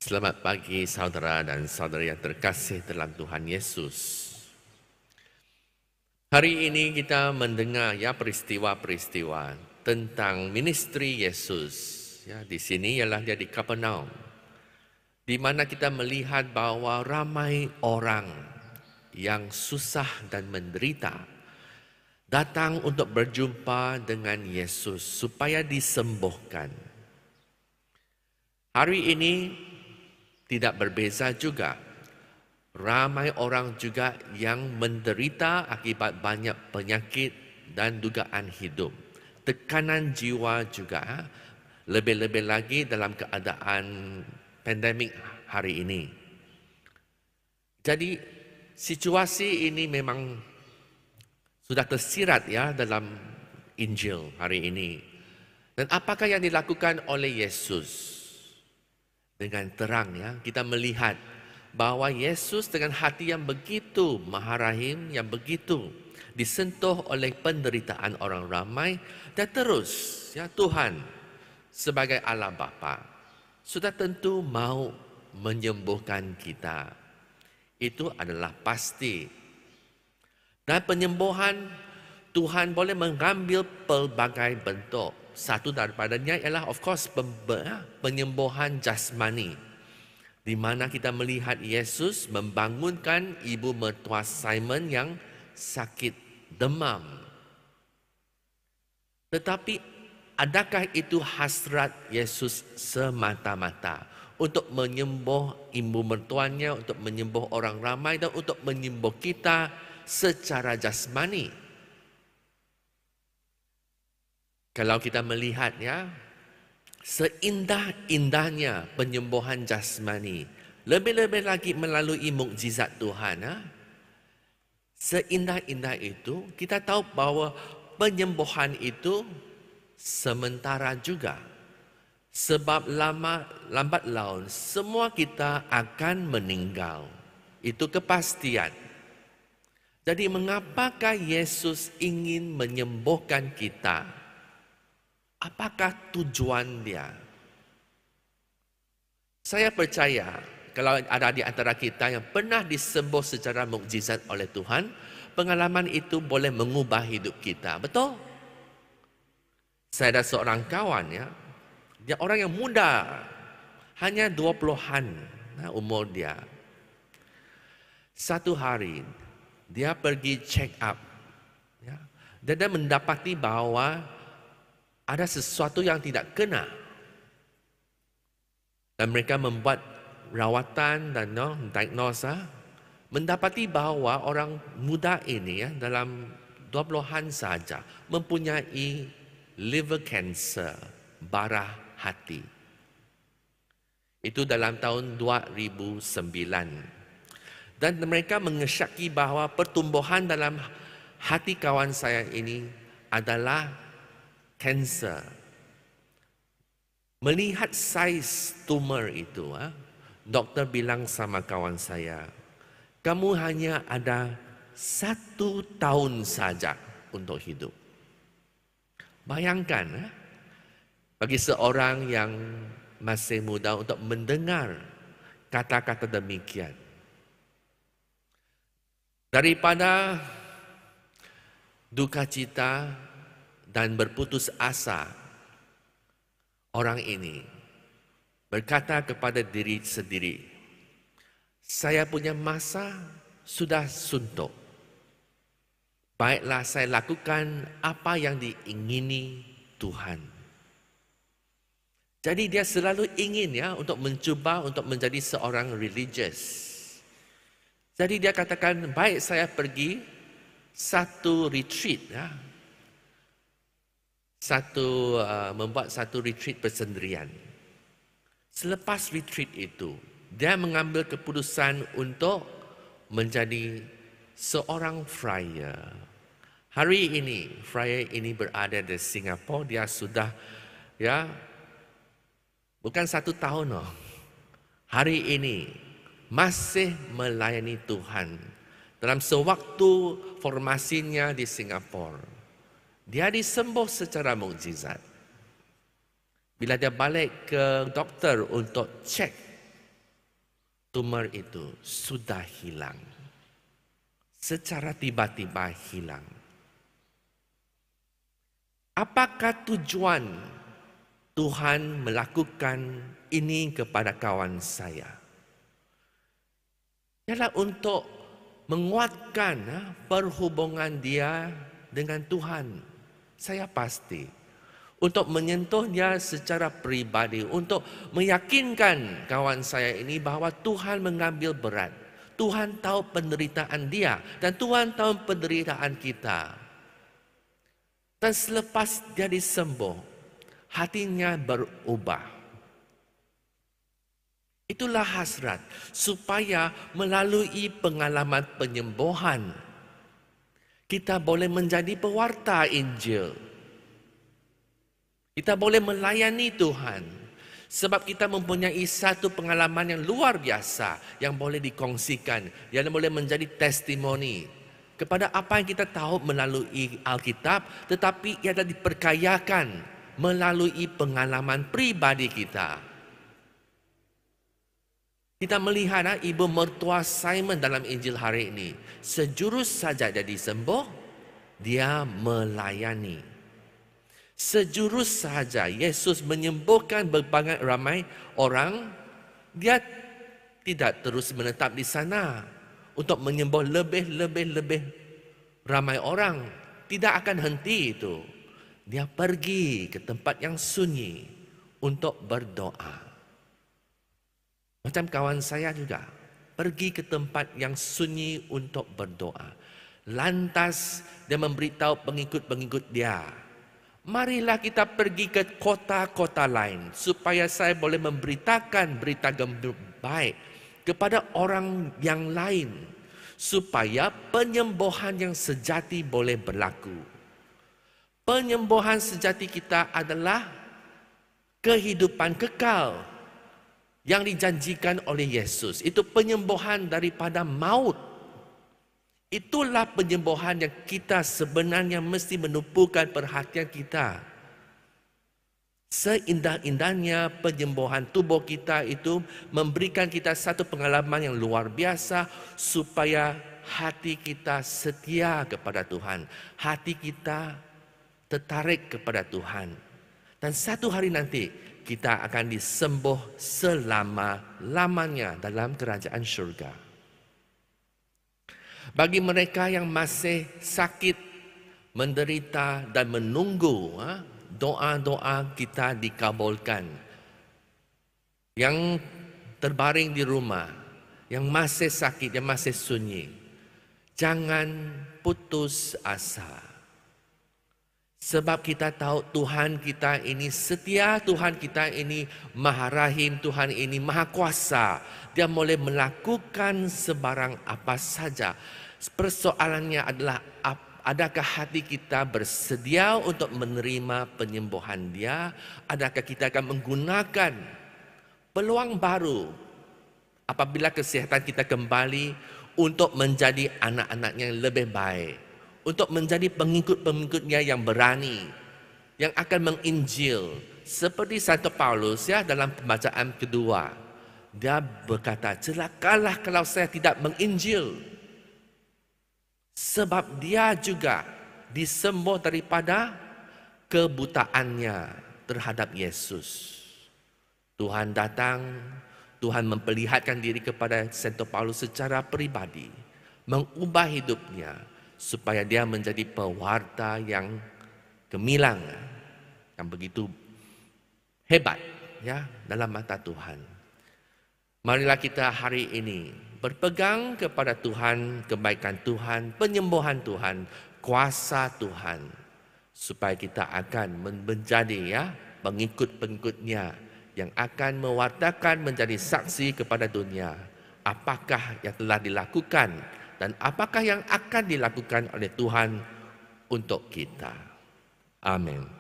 Selamat pagi saudara dan saudari yang terkasih dalam Tuhan Yesus. Hari ini kita mendengar peristiwa-peristiwa tentang ministry Yesus. Di sini ialah dia di Kapernaum, di mana kita melihat bahwa ramai orang yang susah dan menderita datang untuk berjumpa dengan Yesus supaya disembuhkan. Hari ini tidak berbeza juga. Ramai orang juga yang menderita akibat banyak penyakit dan dugaan hidup. Tekanan jiwa juga, lebih-lebih lagi dalam keadaan pandemik hari ini. Jadi situasi ini memang sudah tersirat dalam Injil hari ini. Dan apakah yang dilakukan oleh Yesus? Dengan terang kita melihat bahwa Yesus dengan hati yang begitu maha rahim, yang begitu disentuh oleh penderitaan orang ramai, dan terus Tuhan sebagai Allah Bapa sudah tentu mau menyembuhkan kita. Itu adalah pasti. Dan penyembuhan Tuhan boleh mengambil pelbagai bentuk. Satu daripadanya ialah of course penyembuhan jasmani, di mana kita melihat Yesus membangunkan ibu mertua Simon yang sakit demam. Tetapi adakah itu hasrat Yesus semata-mata untuk menyembuh ibu mertuanya, untuk menyembuh orang ramai, dan untuk menyembuh kita secara jasmani? Kalau kita melihat seindah-indahnya penyembuhan jasmani, lebih-lebih lagi melalui mukjizat Tuhan, seindah-indah itu, kita tahu bahwa penyembuhan itu sementara juga. Sebab lambat laun semua kita akan meninggal. Itu kepastian. Jadi mengapakah Yesus ingin menyembuhkan kita? Apakah tujuan dia? Saya percaya kalau ada di antara kita yang pernah disembuh secara mukjizat oleh Tuhan, pengalaman itu boleh mengubah hidup kita. Betul? Saya ada seorang kawan dia orang yang muda, hanya 20-an umur dia. Satu hari dia pergi check up, dan dia mendapati bahwa ada sesuatu yang tidak kena. Dan mereka membuat rawatan dan diagnosa, mendapati bahwa orang muda ini dalam 20-an saja mempunyai liver cancer, bara hati. Itu dalam tahun 2009. Dan mereka mengesyaki bahwa pertumbuhan dalam hati kawan saya ini adalah kanser. Melihat saiz tumor itu, doktor bilang sama kawan saya, kamu hanya ada 1 tahun saja untuk hidup. Bayangkan, bagi seorang yang masih muda untuk mendengar kata-kata demikian. Daripada duka cita dan berputus asa, orang ini berkata kepada diri sendiri, saya punya masa sudah suntuk. Baiklah saya lakukan apa yang diingini Tuhan. Jadi dia selalu ingin untuk mencuba untuk menjadi seorang religious. Jadi dia katakan, baik saya pergi satu retreat membuat satu retreat persendirian. Selepas retreat itu, dia mengambil keputusan untuk menjadi seorang friar. Hari ini, friar ini berada di Singapura. Dia sudah bukan 1 tahun hari ini masih melayani Tuhan dalam sewaktu formasinya di Singapura. Dia disembuh secara mukjizat. Bila dia balik ke doktor untuk cek tumor itu sudah hilang. Secara tiba-tiba hilang. Apakah tujuan Tuhan melakukan ini kepada kawan saya? Ialah untuk menguatkan perhubungan dia dengan Tuhan. Saya pasti. Untuk menyentuh dia secara pribadi. Untuk meyakinkan kawan saya ini bahwa Tuhan mengambil berat. Tuhan tahu penderitaan dia. Dan Tuhan tahu penderitaan kita. Dan selepas dia disembuh, hatinya berubah. Itulah hasrat, supaya melalui pengalaman penyembuhan, kita boleh menjadi pewarta Injil. Kita boleh melayani Tuhan. Sebab kita mempunyai satu pengalaman yang luar biasa yang boleh dikongsikan, yang boleh menjadi testimoni kepada apa yang kita tahu melalui Alkitab, tetapi ia telah diperkayakan melalui pengalaman pribadi kita. Kita melihat ibu mertua Simon dalam Injil hari ini. Sejurus saja dia disembuh, dia melayani. Sejurus saja Yesus menyembuhkan berbagai ramai orang, dia tidak terus menetap di sana untuk menyembuh lebih ramai orang. Tidak akan henti itu. Dia pergi ke tempat yang sunyi untuk berdoa. Macam kawan saya juga, pergi ke tempat yang sunyi untuk berdoa. Lantas dia memberitahu pengikut-pengikut dia, marilah kita pergi ke kota-kota lain, supaya saya boleh memberitakan berita gembira baik kepada orang yang lain, supaya penyembuhan yang sejati boleh berlaku. Penyembuhan sejati kita adalah kehidupan kekal yang dijanjikan oleh Yesus. Itu penyembuhan daripada maut. Itulah penyembuhan yang kita sebenarnya mesti menumpukan perhatian kita. Seindah-indahnya penyembuhan tubuh kita itu memberikan kita satu pengalaman yang luar biasa, supaya hati kita setia kepada Tuhan. Hati kita tertarik kepada Tuhan. Dan satu hari nanti kita akan disembuh selama-lamanya dalam kerajaan syurga. Bagi mereka yang masih sakit, menderita dan menunggu doa-doa kita dikabulkan, yang terbaring di rumah, yang masih sakit, yang masih sunyi, jangan putus asa. Sebab kita tahu Tuhan kita ini setia, Tuhan kita ini Maha Rahim, Tuhan ini Maha Kuasa. Dia boleh melakukan sebarang apa saja. Persoalannya adalah, adakah hati kita bersedia untuk menerima penyembuhan Dia? Adakah kita akan menggunakan peluang baru apabila kesihatan kita kembali untuk menjadi anak-anaknya yang lebih baik? Untuk menjadi pengikut-pengikutnya yang berani, yang akan menginjil. Seperti Santo Paulus dalam pembacaan kedua, dia berkata, celakalah kalau saya tidak menginjil. Sebab dia juga disembuh daripada kebutaannya terhadap Yesus. Tuhan datang, Tuhan memperlihatkan diri kepada Santo Paulus secara pribadi, mengubah hidupnya, supaya dia menjadi pewarta yang gemilang, yang begitu hebat dalam mata Tuhan. Marilah kita hari ini berpegang kepada Tuhan, kebaikan Tuhan, penyembuhan Tuhan, kuasa Tuhan, supaya kita akan menjadi pengikut-pengikutnya yang akan mewartakan, menjadi saksi kepada dunia apakah yang telah dilakukan dan apakah yang akan dilakukan oleh Tuhan untuk kita. Amin.